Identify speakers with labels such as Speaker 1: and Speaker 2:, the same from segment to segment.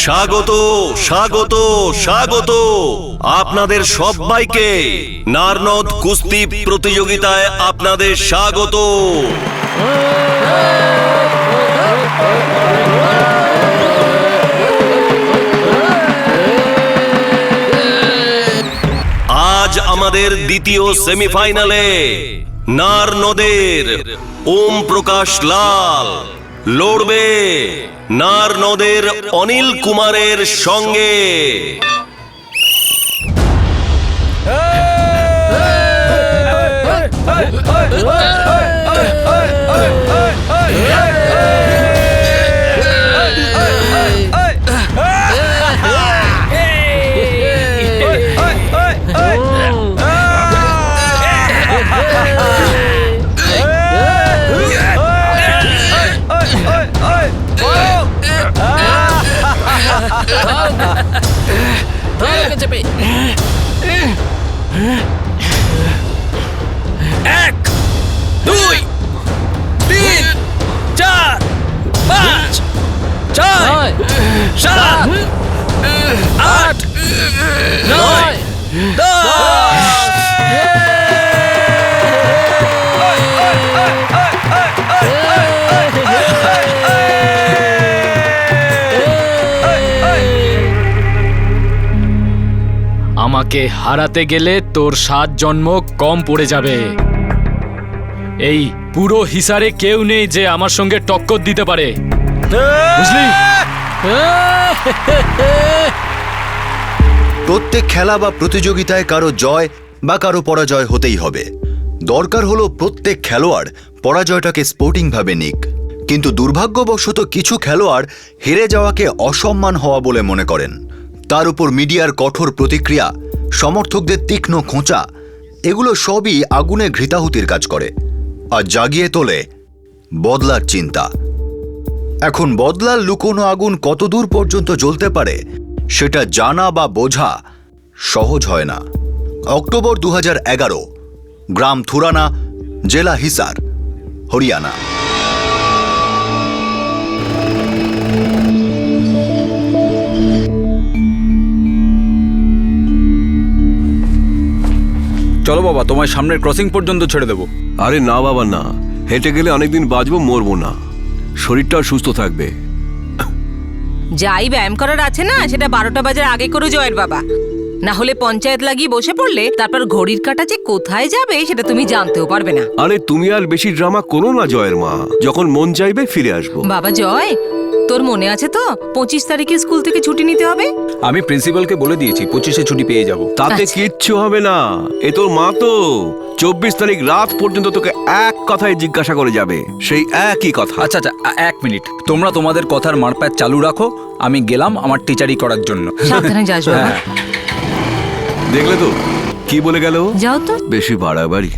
Speaker 1: স্বাগত স্বাগত স্বাগত আপনাদের সবাইকে নারনদ কুস্তি প্রতিযোগিতায় আপনাদের স্বাগত। আজ আমাদের দ্বিতীয় সেমিফাইনালে নারনদের ওম প্রকাশ লাল লড়বে নারনদের অনিল কুমারের সঙ্গে।
Speaker 2: এক, দুই, তিন, চার, পাঁচ, ছয়, সাত, আট, নয়, 10।
Speaker 3: আমাকে হারাতে গেলে তোর 7 জন্ম কম পড়ে যাবে। এই পুরো হিসারে কেউ নেই যে আমার সঙ্গে টক্কর দিতে পারে, বুঝলি?
Speaker 4: প্রত্যেক খেলা বা প্রতিযোগিতায় কারো জয় বা কারো পরাজয় হতেই হবে। দরকার হলো প্রত্যেক খেলোয়াড় পরাজয়টাকে স্পোর্টিং ভাবে নিক। কিন্তু দুর্ভাগ্যবশত কিছু খেলোয়াড় হেরে যাওয়াকে অসম্মান হওয়া বলে মনে করেন। তার উপর মিডিয়ার কঠোর প্রতিক্রিয়া, সমর্থকদের তীক্ষ্ণ খোঁচা, এগুলো সবই আগুনে ঘৃতাহুতির কাজ করে আর জাগিয়ে তোলে বদলার চিন্তা। এখন বদলার লুকোনো আগুন কতদূর পর্যন্ত জ্বলতে পারে সেটা জানা বা বোঝা সহজ হয় না। অক্টোবর 2011, গ্রাম থুরানা, জেলা হিসার, হরিয়ানা।
Speaker 5: চলো বাবা, তোমায় সামনের ক্রসিং পর্যন্ত ছেড়ে দেবো।
Speaker 6: আরে না বাবা না, হেঁটে গেলে অনেকদিন বাঁচবো, মরবো না, শরীরটাও সুস্থ থাকবে।
Speaker 7: যাই ব্যায়াম করার আছে না, সেটা 12টা বাজার আগে করে জয়ের বাবা, না হলে পঞ্চায়েত লাগিয়ে বসে পড়লে তারপর ঘড়ির কাঁটা যে কোথায় যাবে সেটা তুমি জানতেও পারবে না।
Speaker 6: আরে তুমি আর বেশি ড্রামা করো না জয়ের মা, যখন মন চাইবে ফিরে আসবো।
Speaker 7: বাবা জয়, তোর মনে আছে তো 25 তারিখে স্কুল থেকে ছুটি নিতে হবে?
Speaker 5: আমি প্রিন্সিপালকে বলে দিয়েছি 25-এ ছুটি পেয়ে যাব।
Speaker 6: তাতে কিচ্ছু হবে না, এ তোর মা তো 24 তারিখ রাত পর্যন্ত তোকে এক কথায় জিজ্ঞাসা করে যাবে, সেই একই কথা।
Speaker 5: আচ্ছা আচ্ছা, 1 মিনিট, তোমরা তোমাদের কথার মারপ্যাচ চালু রাখো, আমি গেলাম আমার টিচারি করার জন্য।
Speaker 7: সাবধানে যাস বাবা।
Speaker 6: দেখলে তো কি বলে গেল,
Speaker 7: যাও তো।
Speaker 6: বেশি বাড়াবাড়ি।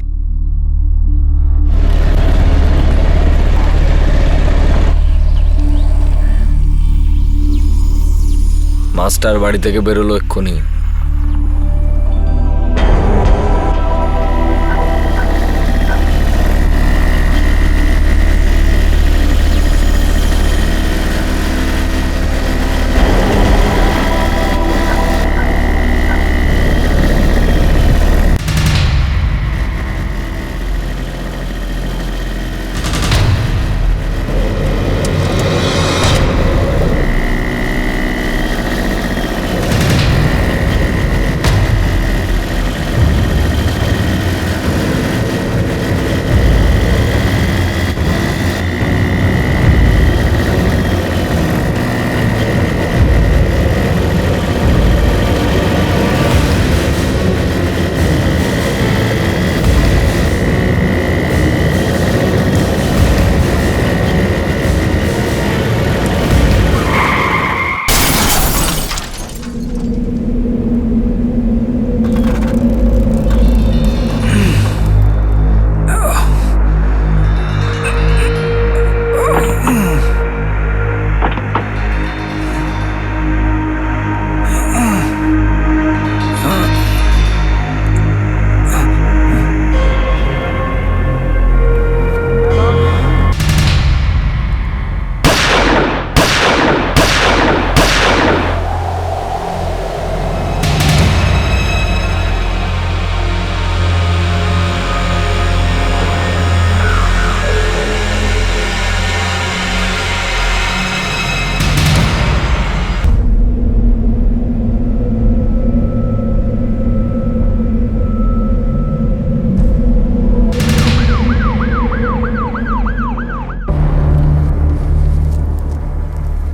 Speaker 2: মাস্টার বাড়ি থেকে বেরোলো এক্ষুনি।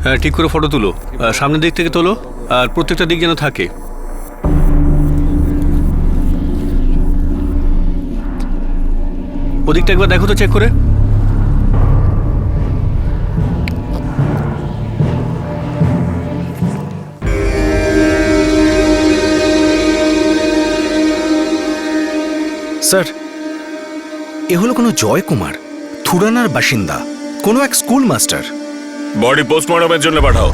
Speaker 6: হ্যাঁ, ঠিক করে ফটো তুলো। সামনের দিক থেকে তোলো, আর প্রত্যেকটা দিক যেন থাকে। ওদিকটা একবার দেখো তো, চেক করে।
Speaker 8: স্যার, এ হলো কোনো জয় কুমার, থুরানার বাসিন্দা, কোনো এক স্কুল মাস্টার।
Speaker 2: বডি পোস্টমর্টমের জন্য পাঠাও।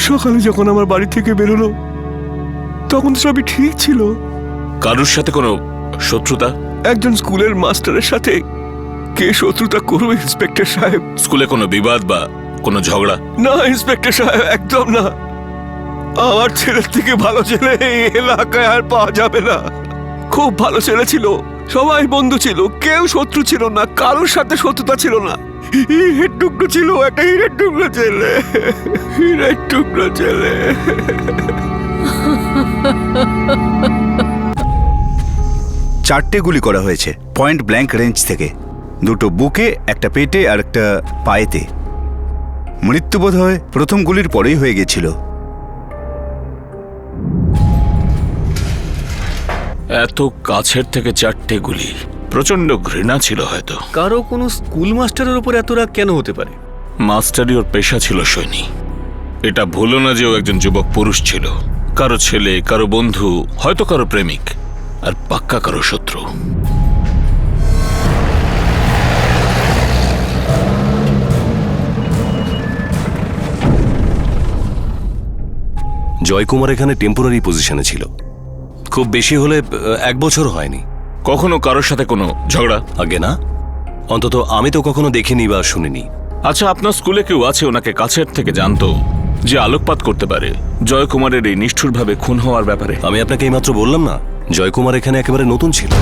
Speaker 6: সকালে যখন আমার বাড়ি থেকে বেরোলো তখন সবই ঠিক ছিল।
Speaker 2: কারুর সাথে কোনো শত্রুতা?
Speaker 6: একজন স্কুলের মাস্টারের সাথে কে শত্রুতা করবে ইন্সপেক্টর সাহেব?
Speaker 2: স্কুলে কোনো বিবাদ বা কোনো ঝগড়া?
Speaker 6: না ইন্সপেক্টর সাহেব, একদম না। আমার ছেলের থেকে ভালো ছেলে এই এলাকায় আর পাওয়া যাবে না। খুব ভালো ছেলে ছিল, সবাই বন্ধু ছিল, কেউ শত্রু ছিল না, কারোর সাথে শত্রুতা ছিল না। হীরের টুকরো ছিল, একটা হীরের টুকরো ছেলে, হীরের টুকরো ছেলে।
Speaker 9: চারটে গুলি করা হয়েছে পয়েন্ট ব্ল্যাঙ্ক রেঞ্জ থেকে, দুটো বুকে, একটা পেটে আর একটা পায়েতে। মৃত্যু বোধ হয় প্রথম গুলির পরেই হয়ে গেছিল।
Speaker 2: এত কাছের থেকে চারটে গুলি, প্রচন্ড ঘৃণা ছিল হয়তো।
Speaker 6: কারো কোনো স্কুল মাস্টারের উপর এত রাগ কেন হতে পারে?
Speaker 2: মাস্টারই ওর পেশা ছিল সৈনী। এটা ভুলো না যে ও একজন যুবক পুরুষ ছিল, কারো ছেলে, কারো বন্ধু, হয়তো কারো প্রেমিক, আর পাক্কা কারো শত্রু।
Speaker 1: জয়কুমার এখানে টেম্পোরারি পজিশনে ছিল, খুব বেশি হলে 1 বছর হয়নি।
Speaker 2: কখনো কারোর সাথে কোনো ঝগড়া?
Speaker 1: আগে না, অন্তত আমি তো কখনো দেখিনি বা শুনিনি।
Speaker 2: আচ্ছা, আপনার স্কুলে কেউ আছে ওনাকে কাছের থেকে জানতো, যে আলোকপাত করতে পারে জয়কুমারের এই নিষ্ঠুরভাবে খুন হওয়ার ব্যাপারে?
Speaker 1: আমি আপনাকে এইমাত্র বললাম না, জয়কুমার এখানে একেবারে নতুন ছিল।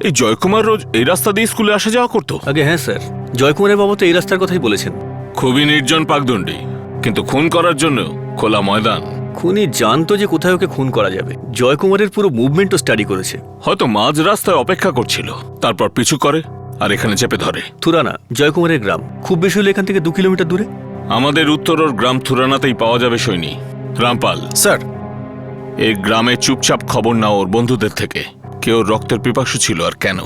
Speaker 2: এই জয়কুমার রোজ এই রাস্তা দিয়ে স্কুলে আসা যাওয়া করতো?
Speaker 6: আগে হ্যাঁ স্যার, জয়কুমারের বাবা তো এই রাস্তার কথাই বলেছেন।
Speaker 2: খুবই নির্জন পাকদণ্ডী, কিন্তু খুন করার জন্য খোলা ময়দান।
Speaker 6: খুনি জানতো যে কোথায় ওকে খুন করা যাবে। জয়কুমারের পুরো মুভমেন্টও স্টাডি করেছে।
Speaker 2: হয়তো মাঝ রাস্তায় অপেক্ষা করছিল, তারপর পিছু করে আর এখানে চেপে ধরে।
Speaker 6: থুরানা জয়কুমারের গ্রাম, খুব বেশি হলে এখান থেকে 2 কিলোমিটার দূরে।
Speaker 2: আমাদের উত্তর ওর গ্রাম থুরানাতেই পাওয়া যাবে সৈনী। রামপাল
Speaker 8: স্যার,
Speaker 2: এই গ্রামে চুপচাপ খবর নাও ওর বন্ধুদের থেকে, কেউ রক্তের পিপাসু ছিল আর কেন।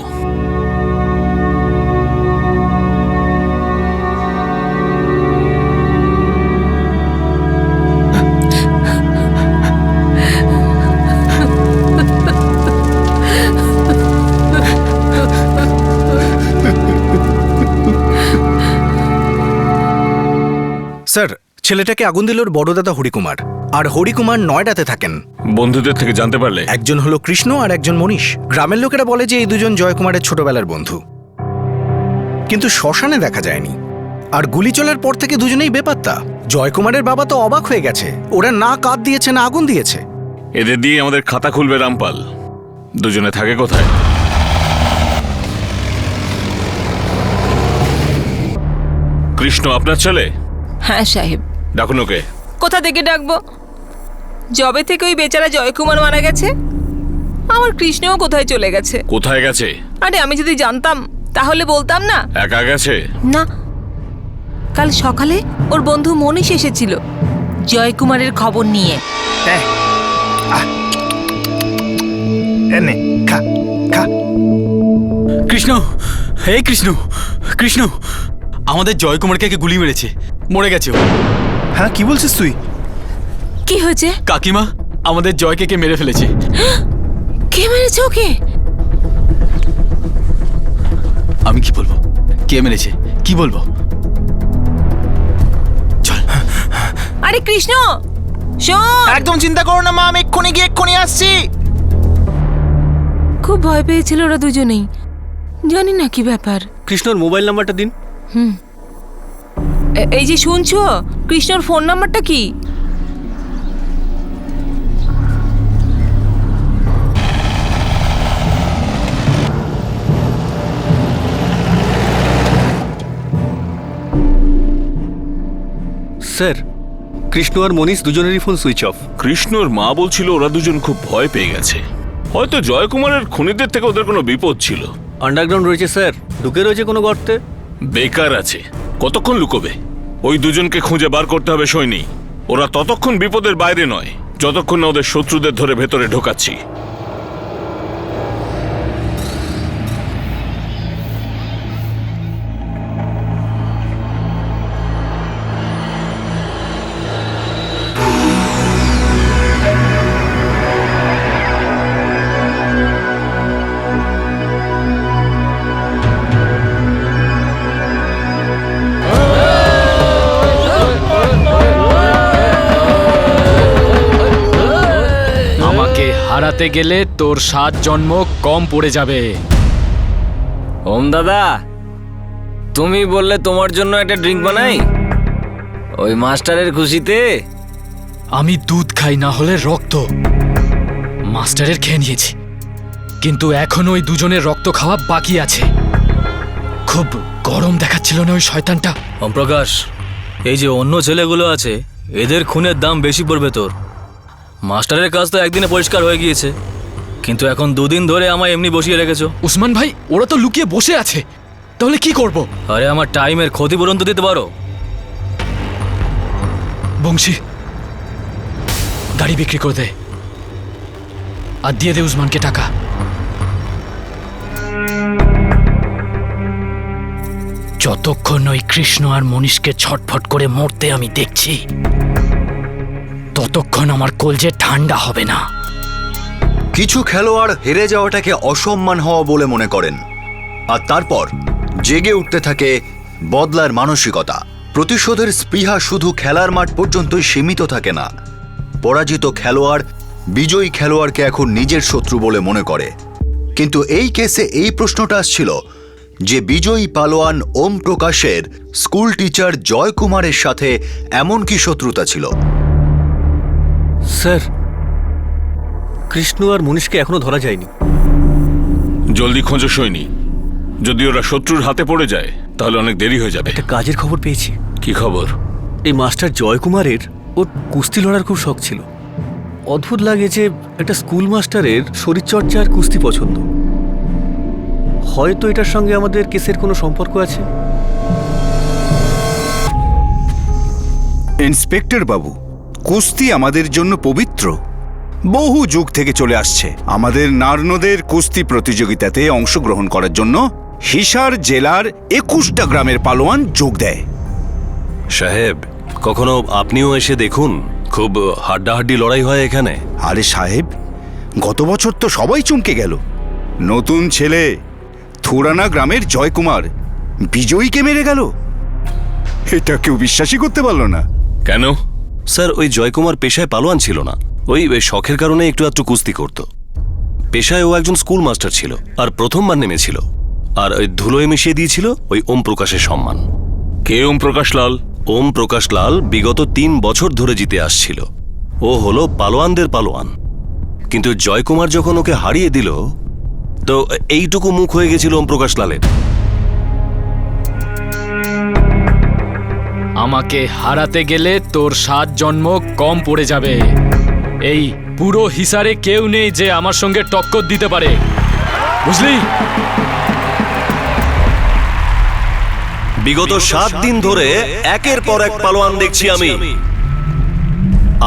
Speaker 8: স্যার, ছেলেটাকে আগুন দিল ওর বড় দাদা হরিকুমার, আর হরিকুমার নয়ডাতে থাকেন।
Speaker 2: বন্ধুদের থেকে জানতে পারলে?
Speaker 8: একজন হলো কৃষ্ণ আর একজন মনীষ। গ্রামের লোকেরা বলে যে এই দুজন জয়কুমারের ছোটবেলার বন্ধু, কিন্তু শ্মশানে দেখা যায়নি। আর গুলি চলার পর থেকে দুজনেই বেপাত্তা। জয়কুমারের বাবা তো অবাক হয়ে গেছে, ওরা না কাঠ দিয়েছে না আগুন দিয়েছে।
Speaker 2: এদের দিয়ে আমাদের খাতা খুলবে রামপাল। দুজনে থাকে কোথায়? কৃষ্ণ আপনার ছেলে?
Speaker 7: হ্যাঁ সাহেব।
Speaker 2: ডাকুন ওকে।
Speaker 7: কোথা থেকে ডাকবো? যবে থেকে ওই বেচারা জয়কুমার মারা গেছে, আমার কৃষ্ণও কোথায় চলে গেছে।
Speaker 2: কোথায় গেছে?
Speaker 7: আরে আমি যদি জানতাম তাহলে বলতাম না।
Speaker 2: একা গেছে?
Speaker 7: না, কাল সকালে ওর বন্ধু মনীষ এসেছিল জয়কুমারের খবর নিয়ে।
Speaker 8: খা খা।
Speaker 10: কৃষ্ণ, হে কৃষ্ণ, কৃষ্ণ, আমাদের জয়কুমারকে গুলি মেরেছে, মরে গেছে ও।
Speaker 8: হ্যাঁ, কি বলছিস তুই?
Speaker 7: কি হয়েছে?
Speaker 10: কাকিমা, আমাদের জয়কে মেরে ফেলেছে।
Speaker 7: কে মেরেছে ওকে?
Speaker 10: আমি কি বলবো, কে মেরেছে কি বলবো? চল।
Speaker 7: আরে কৃষ্ণ শোন।
Speaker 8: একদম চিন্তা করো না মা, আমি এক্ষুনি গিয়ে এক্ষুনি আসছি।
Speaker 7: খুব ভয় পেয়েছিল ওরা দুজনেই। জানি না কি ব্যাপার।
Speaker 6: কৃষ্ণর মোবাইল নাম্বারটা দিন।
Speaker 7: এই যে শুনছো, কৃষ্ণর ফোন নাম্বারটা কি?
Speaker 6: স্যার, কৃষ্ণ আর মনীষ দুজনেরই ফোন সুইচ অফ।
Speaker 2: কৃষ্ণর মা বলছিল ওরা দুজন খুব ভয় পেয়ে গেছে। হয়তো জয়কুমারের খুনিদের থেকে ওদের কোনো বিপদ ছিল।
Speaker 6: আন্ডারগ্রাউন্ড রয়েছে স্যার, ঢুকে রয়েছে কোনো গর্তে।
Speaker 2: বেকার আছে, কতক্ষণ লুকোবে? ওই দুজনকে খুঁজে বার করতে হবে সৈনী। ওরা ততক্ষণ বিপদের বাইরে নয় যতক্ষণ না ওদের শত্রুদের ধরে ভেতরে ঢোকাচ্ছি।
Speaker 3: আমাকে হারাতে গেলে তোর 7 জন্ম কম পড়ে যাবে।
Speaker 11: ওম দাদা, তুমি বললে তোমার জন্য একটা ড্রিঙ্ক বানাই ওই মাস্টারের খুশিতে।
Speaker 3: আমি দুধ খাই না হলে রক্ত। মাস্টারের খেয়ে নিয়েছি, কিন্তু এখন ওই দুজনের রক্ত খাওয়া বাকি আছে। খুব গরম দেখাচ্ছিল না ওই শয়তানটা?
Speaker 11: ওমপ্রকাশ, এই যে অন্য ছেলেগুলো আছে এদের খুনের দাম বেশি পড়বে তোর। মাস্টারের কাজ তো একদিনে পরিষ্কার হয়ে গিয়েছে, কিন্তু এখন 2 দিন ধরে আমায় এমনি বসিয়ে রেখেছো।
Speaker 3: উসমান ভাই, ওরা তো লুকিয়ে বসে আছে, তাহলে কি করব?
Speaker 11: আরে আমার টাইমের ক্ষতিপূরণ তো দিতে পারো।
Speaker 3: বংশী, গাড়ি বিক্রি করে দে আর দিয়ে দে উসমানকে টাকা। যতক্ষণ ওই কৃষ্ণ আর মনীষকে ছটফট করে মরতে আমি দেখছি, ততক্ষণ আমার কলজে ঠান্ডা হবে না।
Speaker 4: কিছু খেলোয়াড় হেরে যাওয়াটাকে অসম্মান হওয়া বলে মনে করেন, আর তারপর জেগে উঠতে থাকে বদলার মানসিকতা। প্রতিশোধের স্পৃহা শুধু খেলার মাঠ পর্যন্তই সীমিত থাকে না। পরাজিত খেলোয়াড় বিজয়ী খেলোয়াড়কে এখন নিজের শত্রু বলে মনে করে। কিন্তু এই কেসে এই প্রশ্নটা আসছিল যে বিজয়ী পালোয়ান ওম প্রকাশের স্কুল টিচার জয় কুমারের সাথে এমন কি শত্রুতা ছিল?
Speaker 6: স্যার, কৃষ্ণ আর মনীষকে এখনো ধরা যায়নি।
Speaker 2: জলদি খোঁজো সৈনী, যদি ওরা শত্রুর হাতে পড়ে যায় তাহলে অনেক দেরি হয়ে যাবে।
Speaker 6: একটা কাজের খবর পেয়েছি।
Speaker 2: কি খবর?
Speaker 6: এই মাস্টার জয়কুমারের ওর কুস্তি লড়ার খুব শখ ছিল। অদ্ভুত লাগে যে একটা স্কুল মাস্টারের শরীরচর্চা আর কুস্তি পছন্দ। হয়তো এটার সঙ্গে আমাদের কেসের কোনো সম্পর্ক আছে।
Speaker 9: ইন্সপেক্টর বাবু, কুস্তি আমাদের জন্য পবিত্র। বহু যুগ থেকে চলে আসছে। আমাদের নারনদের কুস্তি প্রতিযোগিতাতে অংশগ্রহণ করার জন্য হিসার জেলার 21টা গ্রামের পালোয়ান যোগ দেয়।
Speaker 1: সাহেব, কখনো আপনিও এসে দেখুন, খুব হাড্ডাহাড্ডি লড়াই হয় এখানে।
Speaker 9: আরে সাহেব, গত বছর তো সবাই চমকে গেল। নতুন ছেলে থুরানা গ্রামের জয়কুমার বিজয়ীকে মেরে গেল। এটা কেউ বিশ্বাসই করতে পারল না।
Speaker 2: কেন?
Speaker 1: স্যার, ওই জয়কুমার পেশায় পালোয়ান ছিল না, ওই শখের কারণে একটু আধটু কুস্তি করত। পেশায় ও একজন স্কুল মাস্টার ছিল আর প্রথমবার নেমেছিল, আর ওই ধুলোয় মিশিয়ে দিয়েছিল ওই ওম প্রকাশের সম্মান।
Speaker 2: কে ওম প্রকাশ লাল?
Speaker 1: ওম প্রকাশ লাল বিগত 3 বছর ধরে জিতে আসছিল। ও হলো পালোয়ানদের পালোয়ান, কিন্তু জয়কুমার যখন ওকে হারিয়ে দিল তো এইটুকু মুখ হয়ে গেছিল ওম প্রকাশ লালের।
Speaker 3: আমাকে হারাতে গেলে তোর 7 জন্ম কম পড়ে যাবে। এই পুরো হিসারে কেউ নেই যে আমার সঙ্গে টক্কর দিতে পারে, বুঝলি?
Speaker 1: বিগত 7 দিন ধরে একের পর এক পালোয়ান দেখছি আমি,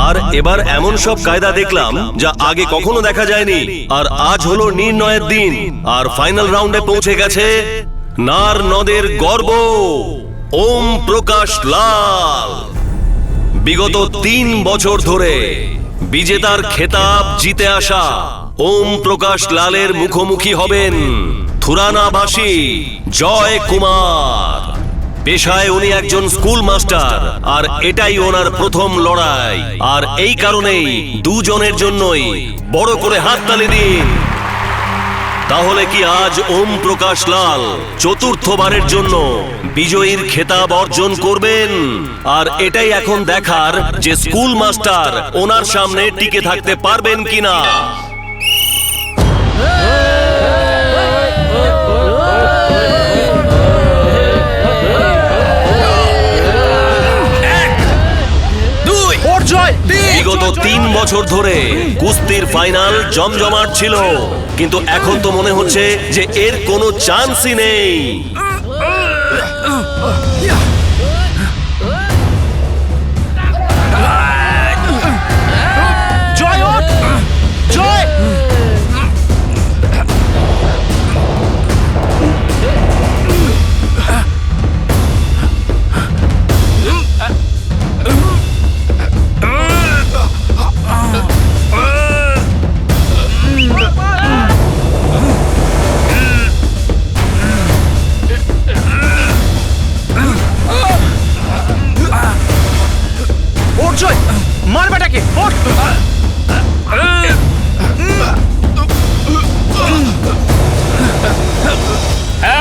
Speaker 1: আর এবার এমন সব কায়দা দেখলাম যা আগে কখনো দেখা যায়নি। আর আজ হলো নির্ণয়ের দিন, আর ফাইনাল রাউন্ডে পৌঁছে গেছে নার নদের গর্ব ওম প্রকাশ লাল। বিগত 3 বছর ধরে বিজেতার খেতাব জিতে আসা ওম প্রকাশ লালের মুখোমুখি হবেন থুরানাবাসী জয় কুমার। পেশায় উনি একজন স্কুল মাস্টার, আর এটাই ওনার প্রথম লড়াই। আর এই কারণেই দুজনের জন্যই বড় করে হাততালি দিন। তাহলে কি আজ ওম প্রকাশ লাল চতুর্থবারের জন্য বিজয়ীর খেতাব অর্জন করবেন? আর এটাই এখন দেখার যে স্কুল মাস্টার ওনার সামনে টিকে থাকতে পারবেন কিনা। বিগত 3 বছর ধরে কুস্তির ফাইনাল জমজমাট ছিল, কিন্তু এখন তো মনে হচ্ছে যে এর কোনো চান্সই নেই।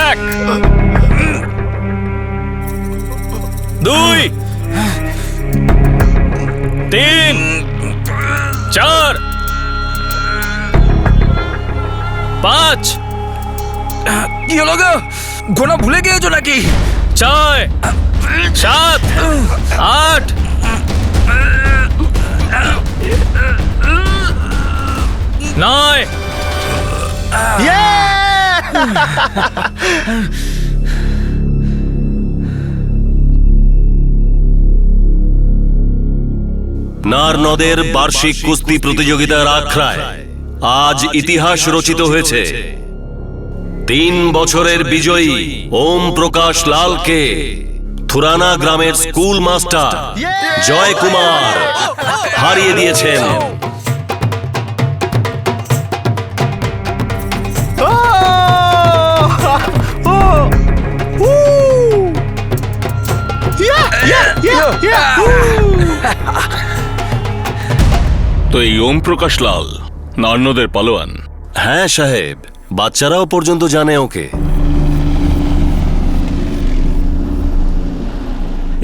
Speaker 11: এক, দুই, তিন, চার, পাঁচ।
Speaker 5: কি হলো গো? গোনা ভুলে গিয়েছো নাকি?
Speaker 11: 6, 7, 8, 9।
Speaker 1: নারনদের বার্ষিক কুস্তি প্রতিযোগিতার আখড়ায় আজ ইতিহাস রচিত হয়েছে। 3 বছরের বিজয়ী ওম প্রকাশ লালকে থুরানা গ্রামের স্কুল মাস্টার জয় কুমার হারিয়ে দিয়েছেন।
Speaker 2: তো এই ওম প্রকাশ লাল নার্নদের পালোয়ান?
Speaker 1: হ্যাঁ সাহেব, বাচ্চারাও পর্যন্ত জানে ওকে।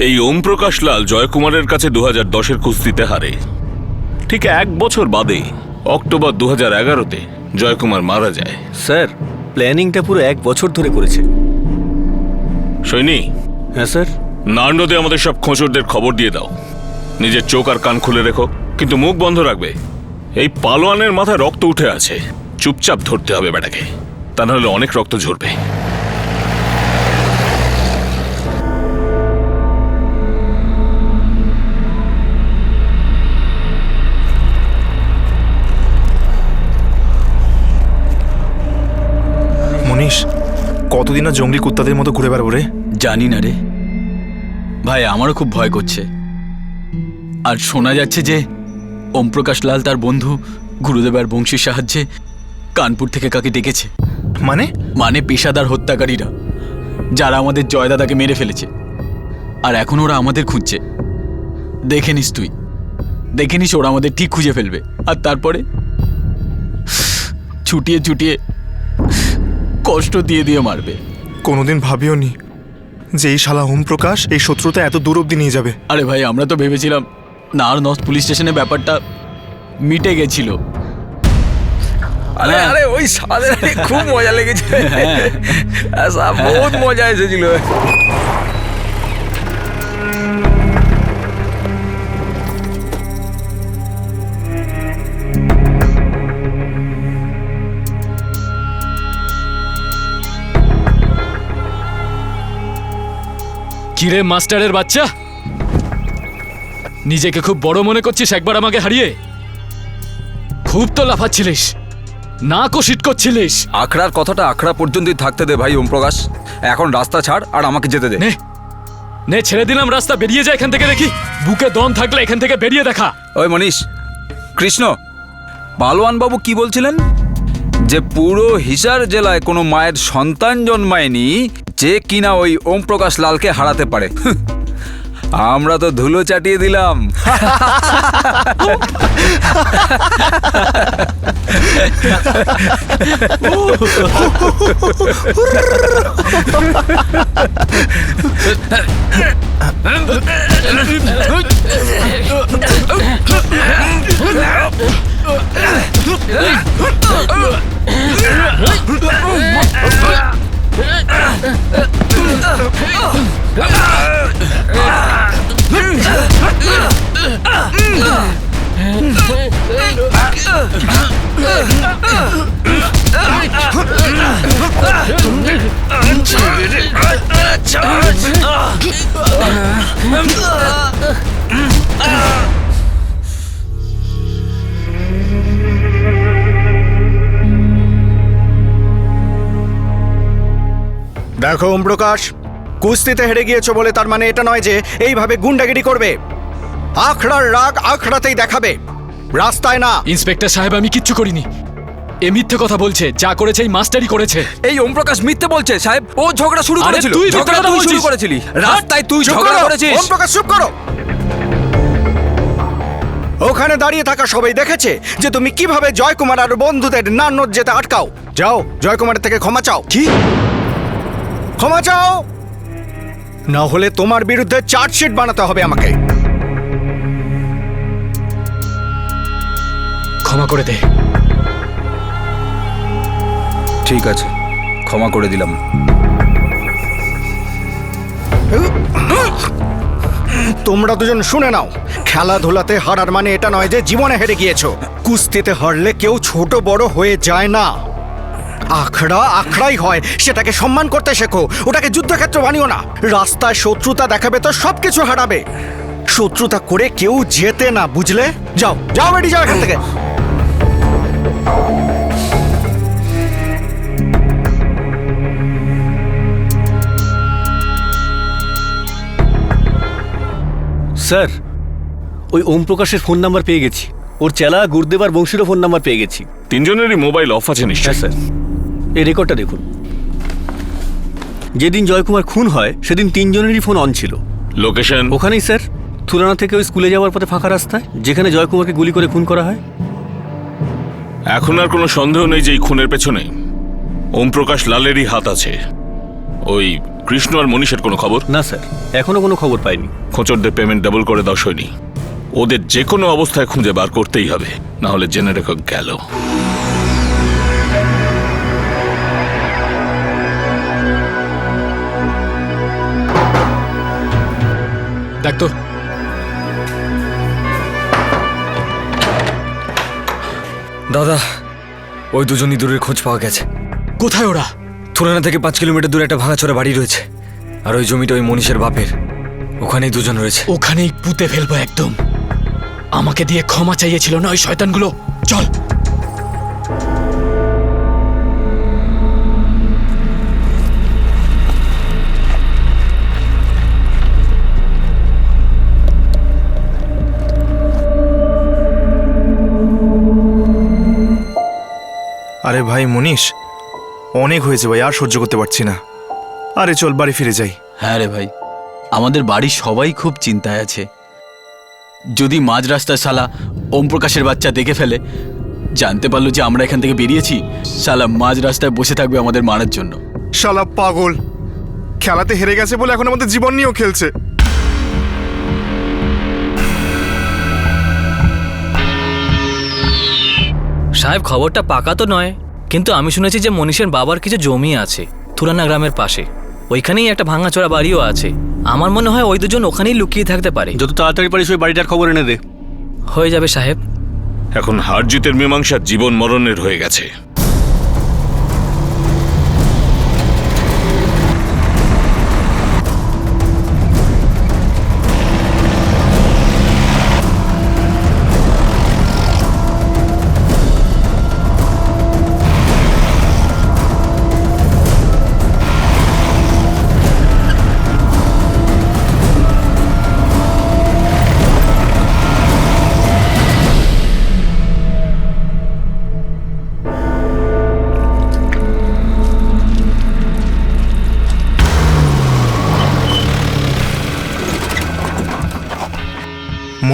Speaker 2: এই ওম প্রকাশ লাল জয়কুমারের কাছে 2010-এর কুস্তিতে হারে। ঠিক 1 বছর বাদে অক্টোবর 2011-তে জয়কুমার মারা যায়।
Speaker 6: স্যার, প্ল্যানিংটা পুরো 1 বছর ধরে করেছে।
Speaker 2: সৈনী,
Speaker 6: হ্যাঁ স্যার।
Speaker 2: নার্নদে আমাদের সব খোঁচরদের খবর দিয়ে দাও। নিজের চোখ আর কান খুলে রেখো, কিন্তু মুখ বন্ধ রাখবে। এই পালোয়ানের মাথায় রক্ত উঠে আছে, চুপচাপ ধরতে হবে বেটাকে, তা নাহলে অনেক রক্ত ঝরবে।
Speaker 12: মনীষ, কতদিন আর জঙ্গলি কুত্তাদের মতো ঘুরে বেড়াবো রে?
Speaker 10: জানি না রে ভাই, আমারও খুব ভয় করছে। আর শোনা যাচ্ছে যে ওম প্রকাশ লাল তার বন্ধু গুরুদেব আর বংশীর সাহায্যে কানপুর থেকে কাকে ডেকেছে। মানে পেশাদার হত্যাকারীরা, যারা আমাদের জয়দাদাকে মেরে ফেলেছে, আর এখন ওরা আমাদের খুঁজছে। দেখে নিস তুই, দেখে নিস ওরা আমাদের ঠিক খুঁজে ফেলবে, আর তারপরে ছুটিয়ে ছুটিয়ে কষ্ট দিয়ে দিয়ে মারবে।
Speaker 12: কোনোদিন ভাবিও নি যে এই শালা ওম প্রকাশ এই শত্রুতা এত দূর অব্দি নিয়ে যাবে।
Speaker 10: আরে ভাই, আমরা তো ভেবেছিলাম নারনদ পুলিশ স্টেশনে ব্যাপারটা মিটে গেছিল।
Speaker 5: আরে আরে ওই সাদের খুব মজা লেগেছে, বহুত মজা এসেছিল।
Speaker 3: কিরে মাস্টারের বাচ্চা, নিজেকে খুব বড় মনে করছিস একবার আমাকে হারিয়ে? খুব তো লাফাচ্ছিলিস, না কোশিট করছিলিস।
Speaker 5: আখড়ার কথাটা আখড়া পর্যন্তই থাকতে দে ভাই ওম প্রকাশ। এখন রাস্তা ছাড় আর আমাকে যেতে দে।
Speaker 3: নে ছেড়ে দিলাম রাস্তা, বেরিয়ে যা এখান থেকে। দেখি বুকে দম থাকলে এখান থেকে বেরিয়ে দেখা।
Speaker 5: ওই মনীষ, কৃষ্ণ, পালোয়ান বাবু কি বলছিলেন? যে পুরো হিসার জেলায় কোনো মায়ের সন্তান জন্মায়নি যে কিনা ওই ওম প্রকাশ লালকে হারাতে পারে। আমরা তো ধুলো চাটিয়ে দিলাম।
Speaker 8: দেখো ওম প্রকাশ, কুস্তিতে হেরে গিয়েছো বলে তার মানে এটা নয় যে এইভাবে গুন্ডাগিরি করবে। আখড়ার রাগ আখড়াতেই দেখাবে, রাস্তায় না।
Speaker 3: ইন্সপেক্টর সাহেব, আমি কিচ্ছু করিনি। এ মিথ্যে কথা বলছে, যা করেছে এই মাস্টারই করেছে।
Speaker 5: এই ওম প্রকাশ মিথ্যে বলছে সাহেব, ও ঝগড়া শুরু
Speaker 3: আরে
Speaker 5: করেছিল।
Speaker 3: তুই
Speaker 5: ঝগড়া
Speaker 3: মিথ্যে কথা
Speaker 5: তুই শুরু
Speaker 3: বলছিস।
Speaker 5: করেছিলি, রাস্তায় তুই
Speaker 8: চুপ
Speaker 5: ঝগড়া
Speaker 8: করো,
Speaker 5: করেছিস।
Speaker 8: ওম প্রকাশ চুপ করো। ওখানে দাঁড়িয়ে থাকা সবাই দেখেছে যে তুমি কিভাবে জয়কুমার আর বন্ধুদের নান্নর যেতে আটকাও। যাও জয়কুমারের থেকে ক্ষমা চাও। কি ক্ষমা চাও, না হলে তোমার বিরুদ্ধে চার্জশিট বানাতে হবে আমাকে।
Speaker 3: ক্ষমা করে দে।
Speaker 5: ঠিক আছে, ক্ষমা করে দিলাম।
Speaker 8: তোমরা দুজন শুনে নাও, খেলাধুলাতে হারার মানে এটা নয় যে জীবনে হেরে গিয়েছো। কুস্তিতে হারলে কেউ ছোট বড় হয়ে যায় না। আখড়া আখড়াই হয়, সেটাকে সম্মান করতে শেখো। ওটাকে যুদ্ধক্ষেত্র বানিও না। রাস্তায় শত্রুতা দেখাবে তো সবকিছু হারাবে। শত্রুতা করে কেউ জেতে না, বুঝলে? যাও যাও, বেরিয়ে যাও এখান থেকে।
Speaker 6: স্যার, ওই ওম প্রকাশের ফোন নাম্বার পেয়ে গেছি। ওর চেলা গুরুদেব আর বংশীরও ফোন নাম্বার পেয়ে গেছি।
Speaker 2: তিনজনেরই মোবাইল অফ আছে নিশ্চয়?
Speaker 6: হ্যাঁ স্যার, এই রেকর্ডটা দেখুন। যেদিন জয়কুমার খুন হয় সেদিন তিনজনেরই ফোন অন ছিল।
Speaker 2: লোকেশন?
Speaker 6: ওখানেই স্যার, তুরানা থেকে ওই স্কুলে যাওয়ার পথে ফাঁকা রাস্তায়, যেখানে জয়কুমারকে গুলি করে খুন করা হয়।
Speaker 2: এখন আর কোনো সন্দেহ নেই যে এই খুনের পেছনে ওম প্রকাশ লালেরই হাত আছে। ওই কৃষ্ণ আর মনীষের কোনো খবর?
Speaker 6: না স্যার, এখনো কোনো খবর পাইনি।
Speaker 2: খোঁচরদের পেমেন্ট ডাবল করে দাও সৈনী। ওদের যে কোনো অবস্থায় খুঁজে বার করতেই হবে, না হলে জেনে রেখো গেল।
Speaker 3: দেখ তো।
Speaker 5: দাদা, ওই দুজন ইঁদুরের খোঁজ পাওয়া গেছে।
Speaker 3: কোথায় ওরা?
Speaker 5: থুরানা থেকে 5 কিলোমিটার দূরে একটা ভাঙাচোরা বাড়ি রয়েছে, আর ওই জমিটা ওই মনীষের বাপের। ওখানেই দুজন রয়েছে।
Speaker 3: ওখানেই পুঁতে ফেলবো একদম। আমাকে দিয়ে ক্ষমা চাইয়েছিল না ওই শয়তানগুলো। চল।
Speaker 12: আরে ভাই মনীষ, অনেক হয়েছে ভাই, আর সহ্য করতে পারছি না। আরে চল বাড়ি ফিরে যাই।
Speaker 10: হ্যাঁ রে ভাই, আমাদের বাড়ির সবাই খুব চিন্তায় আছে। যদি মাঝ রাস্তায় শালা ওম প্রকাশের বাচ্চা দেখে ফেলে, জানতে পারলো যে আমরা এখান থেকে বেরিয়েছি, শালা মাঝ রাস্তায় বসে থাকবে আমাদের মারার জন্য।
Speaker 12: শালা পাগল, খেলাতে হেরে গেছে বলে এখন আমাদের জীবন নিয়েও খেলছে।
Speaker 11: সাহেব, খবরটা পাকা তো নয়, কিন্তু আমি শুনেছি যে মনীষের বাবার কিছু জমি আছে থুরানা গ্রামের পাশে। ওইখানেই একটা ভাঙাচোরা বাড়িও আছে। আমার মনে হয় ওই দুজন ওখানেই লুকিয়ে থাকতে পারে।
Speaker 6: যত তাড়াতাড়ি পারিস ওই বাড়িটার খবর এনে দে।
Speaker 11: হয়ে যাবে সাহেব।
Speaker 2: এখন হার জিতের মীমাংসা জীবন মরণের হয়ে গেছে।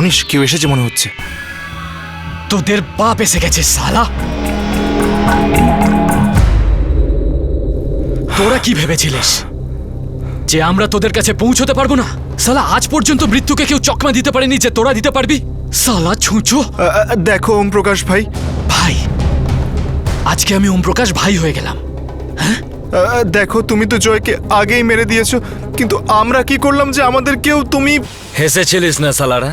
Speaker 12: মনীষ কেউ এসেছে মনে হচ্ছে।
Speaker 3: তোদের বাপ এসে গেছে শালা। তোরা কি ভেবেছিলিস যে আমরা তোদের কাছে পৌঁছতে পারবো না? শালা আজ পর্যন্ত মৃত্যুকে কেউ চকমা দিতে পারেনি যে তোরা দিতে পারবি। শালা ছুঁচো।
Speaker 12: দেখো ওম প্রকাশ ভাই,
Speaker 3: ভাই, আজকে আমি ওম প্রকাশ ভাই হয়ে গেলাম।
Speaker 12: দেখো তুমি তো জয়কে আগেই মেরে দিয়েছো, কিন্তু আমরা কি করলাম যে আমাদের কেউ তুমি
Speaker 11: হেসেছিলিস না সালারা?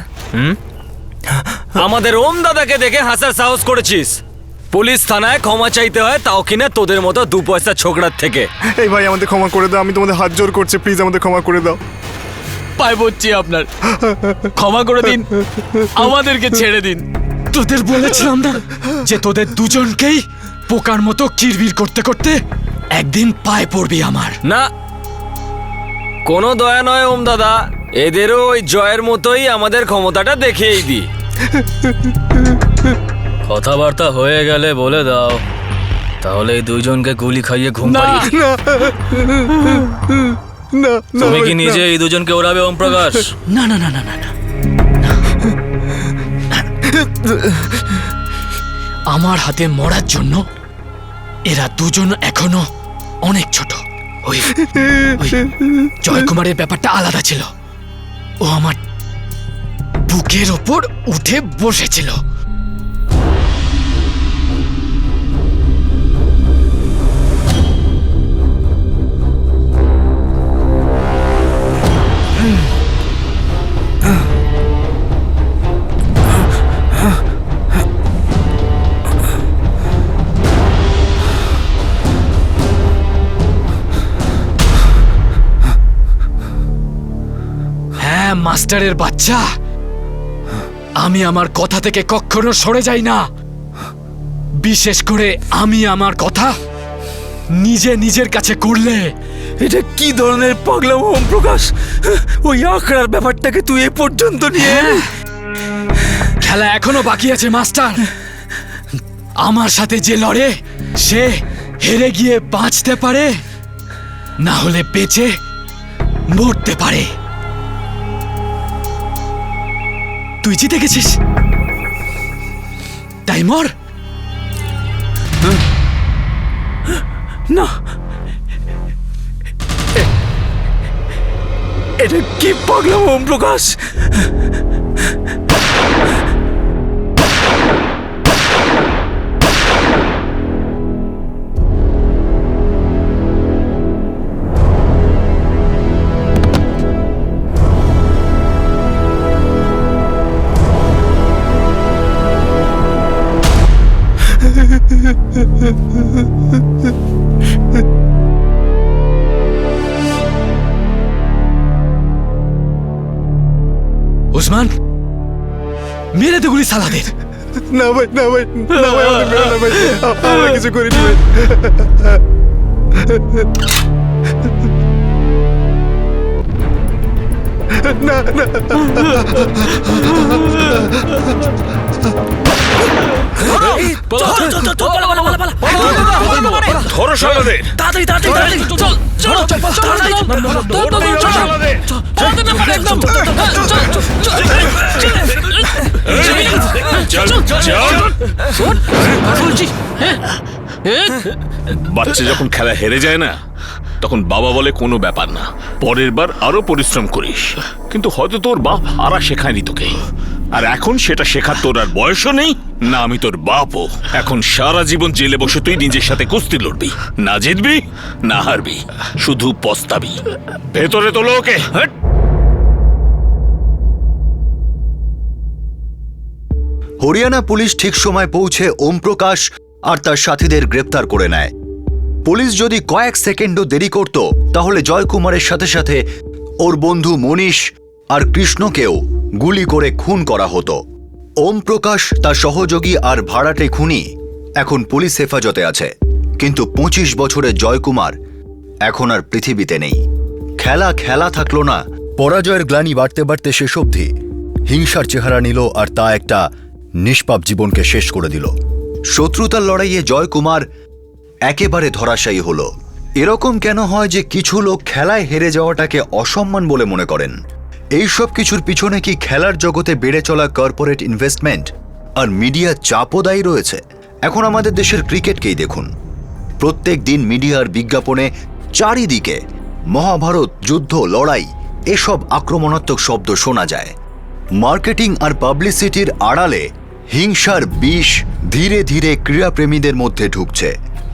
Speaker 11: আমাদের ওম দাদাকে দেখে হাসার সাহস করেছিস? পুলিশ থানায় ক্ষমা চাইতে হয়, তাও কিনা তোদের মতো 2 পয়সা ছোকরার থেকে।
Speaker 12: এই ভাই আমাদের ক্ষমা করে দাও, আমি তোমাদের হাত জোর করছি, প্লিজ আমাদের ক্ষমা করে দাও।
Speaker 3: পায়ে পড়ছি আপনার, ক্ষমা করে দিন, আমাদেরকে ছেড়ে দিন। তোদের বলেছিলাম না যে তোদের দুজনকেই পোকার মতো কিরবির করতে করতে একদিন পায়ে পড়বি আমার।
Speaker 11: না, কোনো দয়া নয় ওম দাদা, এদেরও ওই জয়ের মতোই আমাদের ক্ষমতাটা দেখিয়েই দি। কথাবার্তা হয়ে গেলে বলে দাও, তাহলে এই দুইজনকে গুলি খাইয়ে ঘুম পাড়িয়ে। তুমি কি নিজে এই দুজনকে ওড়াবে ওম প্রকাশ?
Speaker 3: না না না না না না, আমার হাতে মরার জন্য এরা দুজন এখনো অনেক ছোট। ওই জয়কুমারের ব্যাপারটা আলাদা ছিল। ও আমার বুকের ওপর উঠে বসেছিল। মাস্টারের বাচ্চা, আমি আমার কথা থেকে কখনো সরে যাই না। বিশেষ করে আমি আমার কথা নিজে নিজের কাছে করলে।
Speaker 11: এটা কি ধরনের পাগলাম ওম প্রকাশ? ওই আখড়ার ব্যাপারটাকে তুই এ পর্যন্ত নিয়ে
Speaker 3: খেলা এখনো বাকি আছে মাস্টার। আমার সাথে যে লড়ে সে হেরে গিয়ে বাঁচতে পারে, না হলে বেঁচে মরতে পারে। তুই জিতে গেছিস, তাই মর।
Speaker 11: না, এটা কি পাগলাম ওম প্রকাশ?
Speaker 3: উসমান, মেরে দে গুলি সালাদের।
Speaker 12: না ভাই, না ভাই, না ভাই, আমাদের মেরো না ভাই, আমরা কিছু করিনি ভাই। না না,
Speaker 2: ধরো শালাদের।
Speaker 3: তাড়াতাড়ি তাড়াতাড়ি চল চল
Speaker 2: বাচ্চা যখন খেলা হেরে যায় না, তখন বাবা বলে কোনো ব্যাপার না, পরের বার আরো পরিশ্রম করিস। কিন্তু হয়তো তোর বাপ হারা শেখায়নি তোকে, আর এখন সেটা শেখার তোর আর বয়সও নেই, না আমি তোর বাপও। এখন সারা জীবন জেলে বসে তুই নিজের সাথে কুস্তি লড়বি, না জিতবি না হারবি, শুধু পস্তাবি। ভেতরে তোলো ওকে।
Speaker 4: হরিয়ানা পুলিশ ঠিক সময় পৌঁছে ওম প্রকাশ আর তার সাথীদের গ্রেপ্তার করে নেয়। পুলিশ যদি কয়েক সেকেন্ডও দেরি করত, তাহলে জয়কুমারের সাথে সাথে ওর বন্ধু মনীষ আর কৃষ্ণকেও গুলি করে খুন করা হতো। ওম প্রকাশ, তার সহযোগী আর ভাড়াটে খুনি এখন পুলিশ হেফাজতে আছে, কিন্তু 25 বছরের জয়কুমার এখন আর পৃথিবীতে নেই। খেলা খেলা থাকলো না, পরাজয়ের গ্লানি বাড়তে বাড়তে শেষ অবধি হিংসার চেহারা নিল, আর তা একটা নিষ্পাপ জীবনকে শেষ করে দিল। শত্রুতার লড়াইয়ে জয়কুমার একেবারে ধরাশায়ী হলো। এরকম কেন হয় যে কিছু লোক খেলায় হেরে যাওয়াটাকে অসম্মান বলে মনে করেন? এই সব কিছুর পিছনে কি খেলার জগতে বেড়ে চলা কর্পোরেট ইনভেস্টমেন্ট আর মিডিয়া চাপও দায়ী রয়েছে? এখন আমাদের দেশের ক্রিকেটকেই দেখুন। প্রত্যেক দিন মিডিয়ার বিজ্ঞাপনে চারিদিকে মহাভারত, যুদ্ধ, লড়াই এসব আক্রমণাত্মক শব্দ শোনা যায়। মার্কেটিং আর পাবলিসিটির আড়ালে হিংসার বিষ ধীরে ধীরে ক্রীড়াপ্রেমীদের মধ্যে ঢুকছে।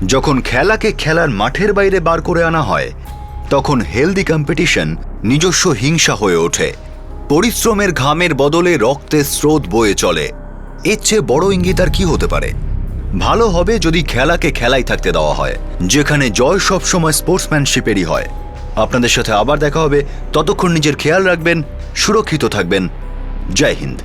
Speaker 4: যখন খেলাকে খেলার মাঠের বাইরে বার করে আনা হয়, তখন হেলদি কম্পিটিশন নিজস্ব হিংসা হয়ে ওঠে। পরিশ্রমের ঘামের বদলে রক্তের স্রোত বয়ে চলে। এর চেয়ে বড় ইঙ্গিত আর কি হতে পারে? ভালো হবে যদি খেলাকে খেলাই থাকতে দেওয়া হয়, যেখানে জয় সবসময় স্পোর্টসম্যানশিপেরই হয়। আপনাদের সাথে আবার দেখা হবে। ততক্ষণ নিজের খেয়াল রাখবেন, সুরক্ষিত থাকবেন। জয় হিন্দ।